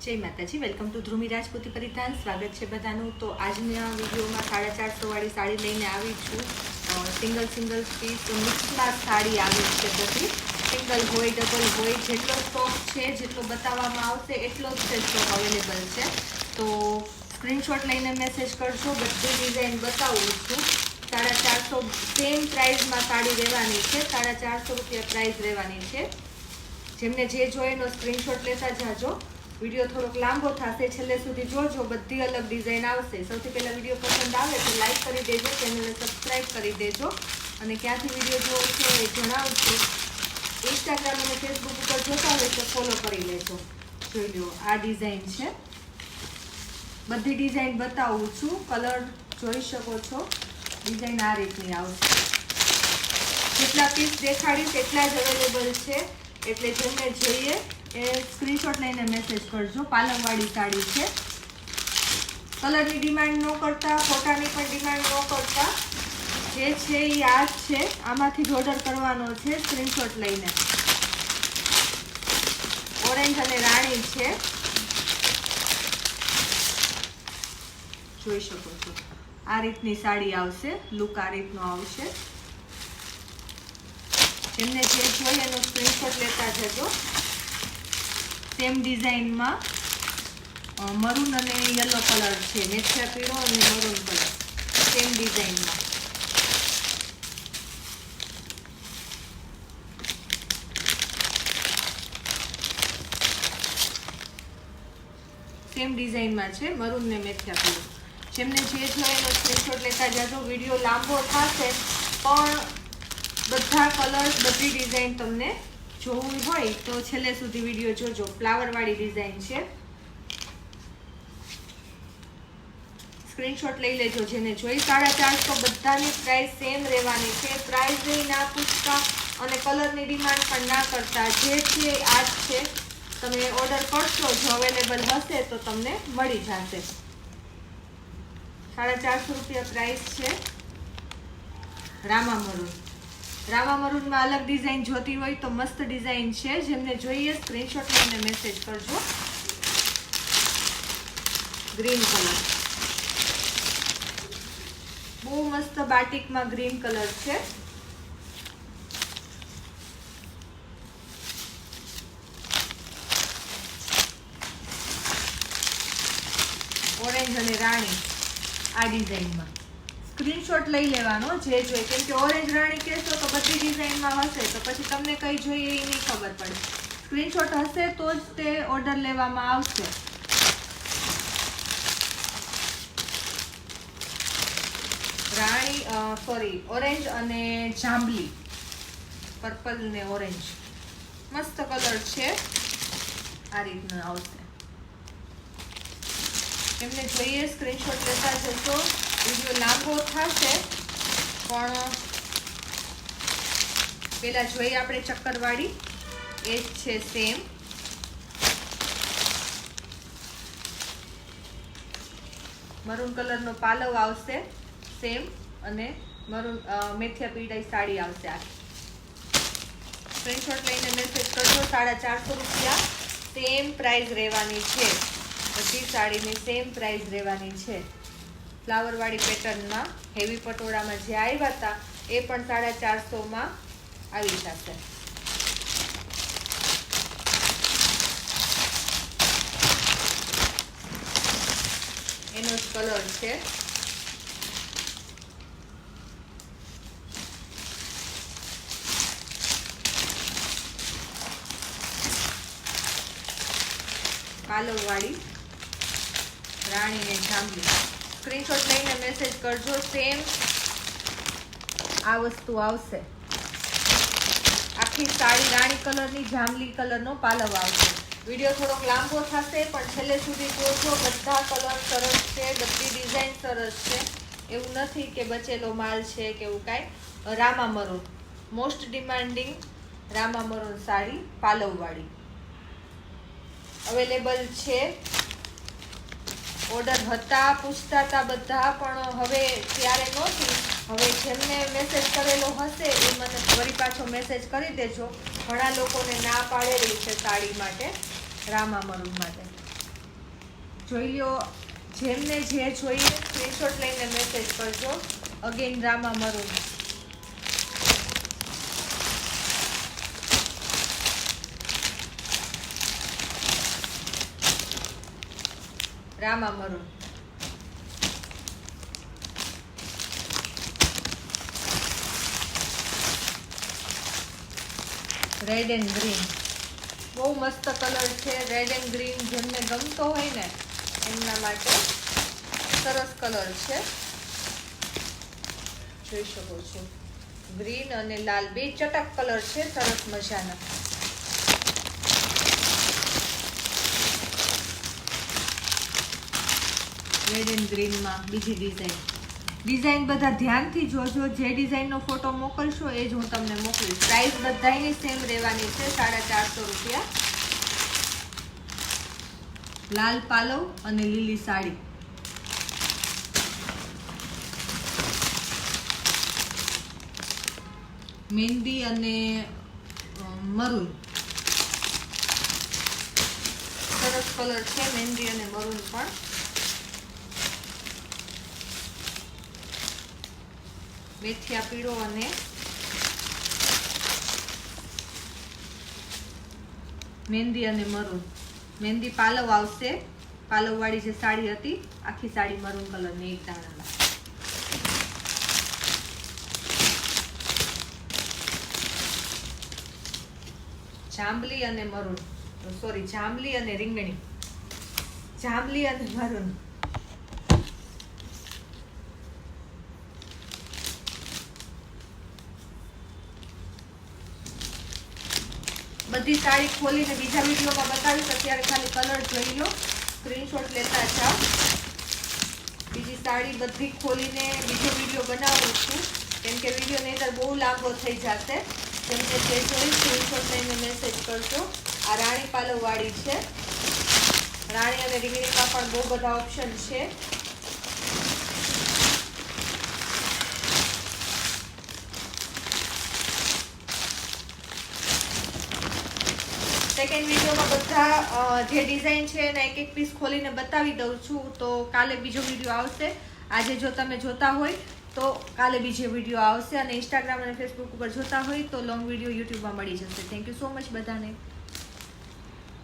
જય માતાજી, welcome to ધ્રુમી Rajputi પરિધાન. સ્વાગત છે બધાનું. તો આજના વિડીયોમાં 450 વાળી સાડી લઈને આવી છું. સિંગલ પીસ મિક્સમાં સાડી આવી છે. બધી સિંગલ હોય ડબલ હોય, જેટલો સ્ટોક છે જેટલો બતાવવામાં આવશે એટલો જ છે સ્ટોક અવેલેબલ છે. તો સ્ક્રીનશોટ લઈને મેસેજ કરજો. બધી ડિઝાઇન બતાવું છું. 450 સેમ પ્રાઇસમાં સાડી રહેવાની છે. 450 રૂપિયા પ્રાઇસ રહેવાની છે. જેમને જે જોઈએ એનો સ્ક્રીનશોટ લેતા જાજો. વિડીયો થોડોક લાંબો થશે, છેલ્લે સુધી જોજો. બધી અલગ ડિઝાઇન આવશે. સૌથી પહેલાં વિડીયો પસંદ આવે તો લાઈક કરી દેજો, ચેનલને સબસ્ક્રાઈબ કરી દેજો અને ક્યાંથી વિડીયો જોવો છો એ જણાવજો. ઇન્સ્ટાગ્રામ અને ફેસબુક ઉપર જોતા હોય તો ફોલો કરી લેજો. જોઈ લો, આ ડિઝાઇન છે. બધી ડિઝાઇન બતાવું છું. કલર જોઈ શકો છો. ડિઝાઇન આ રીતની આવશે. જેટલા પીસ દેખાડીશ એટલા જ અવેલેબલ છે, એટલે જેમને જોઈએ એ સ્ક્રીનશોટ લઈને મેસેજ કરજો. પાલમવાળી સાડી છે. કલરની ડિમાન્ડ ન કરતા, ફોટાની પણ ડિમાન્ડ ન કરતા, જે છે એ આ જ છે. આમાંથી જ ઓર્ડર કરવાનો છે સ્ક્રીનશોટ લઈને. ઓરેન્જ અને રાણી છે, જોઈ શકો છો. આ રીતની સાડી આવશે. લુક આ રીતનો આવશે. જેમને જે જોઈએ એનો સ્ક્રીનશોટ લેતા જજો. સેમ ડિઝાઇનમાં મરૂન અને યલો કલર છે. મેથિયા પીળો અને મરૂન કલર સેમ ડિઝાઇનમાં. સેમ ડિઝાઇનમાં છે, મરૂન ને મેથિયા પીળો. જેમને જે જોઈએ એનો સ્ક્રીનશોટ લેતા જાજો. વિડીયો લાંબો થશે પણ બધા કલર્સ, બધી ડિઝાઇન તમને જોવું હોય તો છેલ્લે સુધી વિડીયો જોજો. ફ્લાવરવાળી ડિઝાઇન છે. સ્ક્રીનશોટ લઈ લેજો જેને જોઈ. 450 બધાની પ્રાઇસ સેમ રહેવાની છે. પ્રાઇસ ના પૂછતા અને કલરની ડિમાન્ડ પણ ના કરતા. જે છે આ જ છે. તમે ઓર્ડર કરશો, જો અવેલેબલ હશે તો તમને મળી જશે. 450 રૂપિયા પ્રાઇસ છે. રામા મરૂન. રામા મરૂનમાં અલગ ડિઝાઇન જોતી હોય તો મસ્ત ડિઝાઇન છે. જેમને જોઈએ સ્ક્રીનશોટ લઈને મેસેજ કરજો. ગ્રીન કલર, બહુ મસ્ત બાટિકમાં ગ્રીન કલર છે. ઓરેન્જ અને રાણી આ ડિઝાઇનમાં. સ્ક્રીનશોટ લઈ લેવાનો જે જોઈએ, કેમ કે ઓરેન્જ રાણી કહેશો તો બધી ડિઝાઇનમાં હશે તો પછી તમને કઈ જોઈએ એ નહીં ખબર પડે. સ્ક્રીનશોટ હશે તો જ તે ઓર્ડર લેવામાં આવશે. રાણી ઓરેન્જ અને જાંબલી, પર્પલ ને ઓરેન્જ મસ્ત કલર છે. આ રીતનું આવશે. એમને જોઈએ સ્ક્રીનશોટ લેતા જશો. વિડીયો લાંબો થશે પણ પેલા જોઈએ આપણે ચક્કરવાળી. એ જ છે સેમ. મરૂન કલરનો પાલવ આવશે સેમ અને મરૂન મેથિયા પીળાઈ સાડી આવશે. આ સ્ક્રીનશોટ લઈને મેસેજ કરજો. 450 રૂપિયા સેમ પ્રાઇસ રહેવાની છે. બધી સાડીની સેમ પ્રાઇસ રહેવાની છે. ફ્લાવરવાળી પેટર્નમાં હેવી પટોળામાં જે આવ્યા હતા એ પણ 450માં આવી જશે. એનો જ કલર છે. પાલવવાળી રાણી ને જાંબલી. સ્ક્રીનશોટ લઈને મેસેજ કરજો. સેમ આ વસ્તુ આવશે. આખી સાડી રાણી કલરની, જાંબલી કલરનો પાલવ આવશે. વિડીયો થોડોક લાંબો થશે પણ છેલ્લે સુધી જોજો. બધા કલર સરસ છે, બધી ડિઝાઇન સરસ છે. એવું નથી કે બચેલો માલ છે કે એવું કાંઈ. Rama maroon most demanding Rama maroon sari પાલવવાળી અવેલેબલ છે. ઓર્ડર હતા, પૂછતા હતા બધા, પણ હવે ત્યારે નહોતી. હવે જેમને મેસેજ કરેલો હશે એ મને ફરી પાછો મેસેજ કરી દેજો. ઘણા લોકોને ના પાડેલી છે સાડી માટે, રામા મરૂન માટે. જોઈ લો, જેમને જે જોઈએ સ્ક્રીનશોટ લઈને મેસેજ કરજો. Again Rama maroon. Rama maroon. Red and green. બહુ મસ્ત કલર છે. રેડ એન્ડ ગ્રીન જેમને ગમતો હોય ને એમના માટે સરસ કલર છે. જોઈ શકો છો ગ્રીન અને લાલ બે ચટક કલર છે, સરસ મજાના. રેડ એન્ડ ગ્રીનમાં બીજી ડિઝાઇન બધા ધ્યાનથી જોજો. જે ડિઝાઇનનો ફોટો મોકલશો એ જ હું તમને મોકલીશ. પ્રાઇસ બધાની સેમ રહેવાની છે, 450 રૂપિયા. લાલ પાલવ અને લીલી સાડી. મહેંદી અને મરૂન સરસ કલર છે. મહેંદી અને મરૂન પણ. મેથિયા પીળો અને મહેંદી અને મરૂન. મહેંદી પાલવ આવશે. પાલવ વાળી જે સાડી હતી આખી સાડી મરૂન કલરની એક દાણામાં. જાંબલી અને મરૂન, સોરી જાંબલી અને રીંગણી. જાંબલી અને મરૂન. બધી સાડી ખોલીને બીજા વિડીયોમાં બતાવીશ. અત્યારે ખાલી કલર જોઈ લો, સ્ક્રીનશોટ લેતા જાઓ. બીજી સાડી બધી ખોલીને બીજો વિડીયો બનાવું છું, કેમ કે વિડીયો નહીંતર બહુ લાંબો થઈ જશે. જેમને જે જોઈ સ્ક્રીનશોટ લઈને મેસેજ કરજો. આ રાણી પાલવ વાળી છે. રાણી અને રીંગણીમાં પણ બહુ બધા ઓપ્શન છે. સેકન્ડ વિડીયોમાં બધા જે ડિઝાઇન છે એના એક પીસ ખોલીને બતાવી દઉં છું. તો કાલે બીજો વિડીયો આવશે. આજે જો તમે જોતા હોય તો કાલે બીજો વિડીયો આવશે, અને ઇન્સ્ટાગ્રામ અને ફેસબુક ઉપર જોતા હોય તો લોંગ વિડીયો યુટ્યુબમાં મળી જશે. થેન્ક યુ સો મચ બધાને.